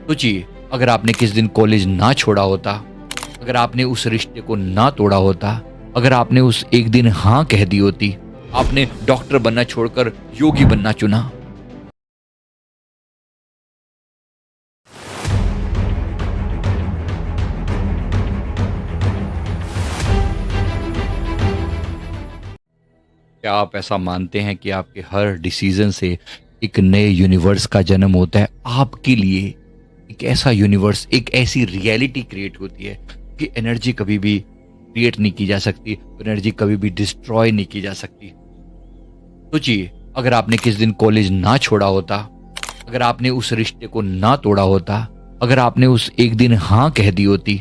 सोचिए, अगर आपने किस दिन कॉलेज ना छोड़ा होता, अगर आपने उस रिश्ते को ना तोड़ा होता, अगर आपने उस एक दिन हाँ कह दी होती, आपने डॉक्टर बनना छोड़कर योगी बनना चुना। क्या आप ऐसा मानते हैं कि आपके हर डिसीजन से एक नए यूनिवर्स का जन्म होता है आपके लिए? एक ऐसा यूनिवर्स, एक ऐसी रियलिटी क्रिएट होती है कि एनर्जी कभी भी क्रिएट नहीं की जा सकती, एनर्जी कभी भी डिस्ट्रॉय नहीं की जा सकती। सोचिए, अगर आपने किस दिन कॉलेज ना छोड़ा होता, अगर आपने उस रिश्ते को ना तोड़ा होता, अगर आपने उस एक दिन हाँ कह दी होती,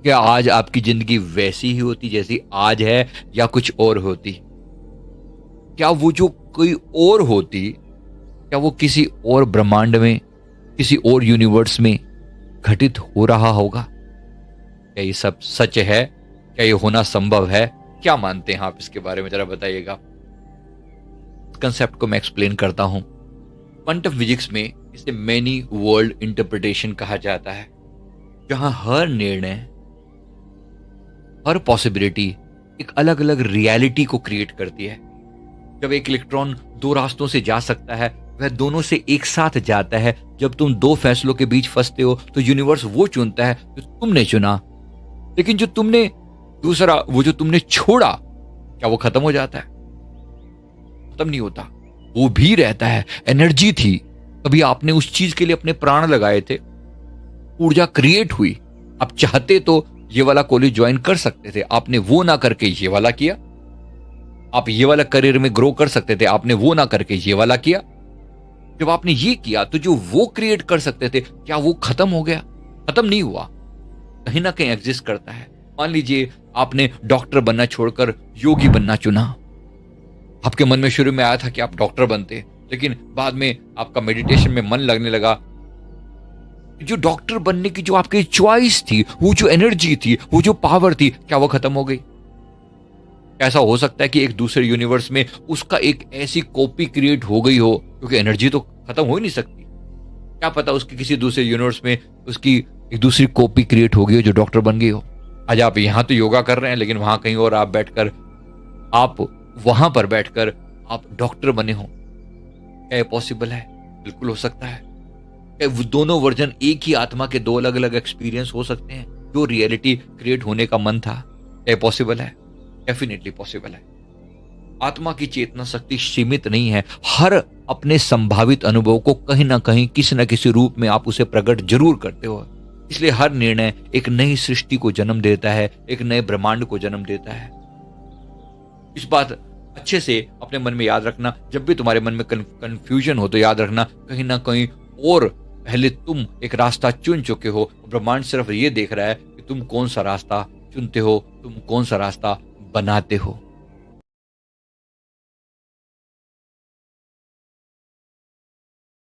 क्या आज आपकी जिंदगी वैसी ही होती जैसी आज है या कुछ और होती? क्या वो जो कोई और होती, क्या वो किसी और ब्रह्मांड में, किसी और यूनिवर्स में घटित हो रहा होगा? क्या ये सब सच है? क्या ये होना संभव है? क्या मानते हैं आप इसके बारे में, जरा बताइएगा। कंसेप्ट को मैं एक्सप्लेन करता हूं। क्वांटम फिजिक्स में इसे मैनी वर्ल्ड इंटरप्रिटेशन कहा जाता है, जहां हर निर्णय, हर पॉसिबिलिटी एक अलग अलग रियलिटी को क्रिएट करती है। जब एक इलेक्ट्रॉन दो रास्तों से जा सकता है, वह दोनों से एक साथ जाता है। जब तुम दो फैसलों के बीच फंसते हो तो यूनिवर्स वो चुनता है जो तुमने चुना। लेकिन जो तुमने दूसरा, वो जो तुमने छोड़ा, क्या वो खत्म हो जाता है? खत्म नहीं होता, वो भी रहता है। एनर्जी थी, कभी आपने उस चीज के लिए अपने प्राण लगाए थे, ऊर्जा क्रिएट हुई। आप चाहते तो ये वाला कॉलेज ज्वाइन कर सकते थे, आपने वो ना करके ये वाला किया। आप ये वाला करियर में ग्रो कर सकते थे, आपने वो ना करके ये वाला किया। जब आपने ये किया तो जो वो क्रिएट कर सकते थे, क्या वो खत्म हो गया? खत्म नहीं हुआ, कहीं ना कहीं एग्जिस्ट करता है। मान लीजिए आपने डॉक्टर बनना छोड़कर योगी बनना चुना। आपके मन में शुरू में आया था कि आप डॉक्टर बनते, लेकिन बाद में आपका मेडिटेशन में मन लगने लगा। जो डॉक्टर बनने की जो आपकी चॉइस थी, वो जो एनर्जी थी, वो जो पावर थी, क्या वो खत्म हो गई? ऐसा हो सकता है कि एक दूसरे यूनिवर्स में उसका एक ऐसी कॉपी क्रिएट हो गई हो, क्योंकि एनर्जी तो खत्म हो ही नहीं सकती। क्या पता उसके किसी दूसरे यूनिवर्स में उसकी एक दूसरी कॉपी क्रिएट हो गई हो जो डॉक्टर बन गई हो। आज आप यहाँ तो योगा कर रहे हैं, लेकिन वहां कहीं और आप वहां पर बैठकर आप डॉक्टर बने हो। क्या ये पॉसिबल है? बिल्कुल हो सकता है। क्या वो दोनों वर्जन एक ही आत्मा के दो अलग अलग एक्सपीरियंस हो सकते हैं? जो रियलिटी क्रिएट होने का मन था, क्या पॉसिबल है? डेफिनेटली पॉसिबल है। आत्मा की चेतना शक्ति सीमित नहीं है। हर अपने संभावित अनुभव को कहीं ना कहीं, किसी न किसी रूप में आप उसे प्रकट जरूर करते हो। इसलिए हर निर्णय एक नई सृष्टि को जन्म देता है, एक नए ब्रह्मांड को जन्म देता है। इस बात अच्छे से अपने मन में याद रखना। जब भी तुम्हारे मन में कंफ्यूजन हो तो याद रखना, कहीं ना कहीं और पहले तुम एक रास्ता चुन चुके हो। ब्रह्मांड सिर्फ ये देख रहा है कि तुम कौन सा रास्ता चुनते हो, तुम कौन सा रास्ता बनाते हो।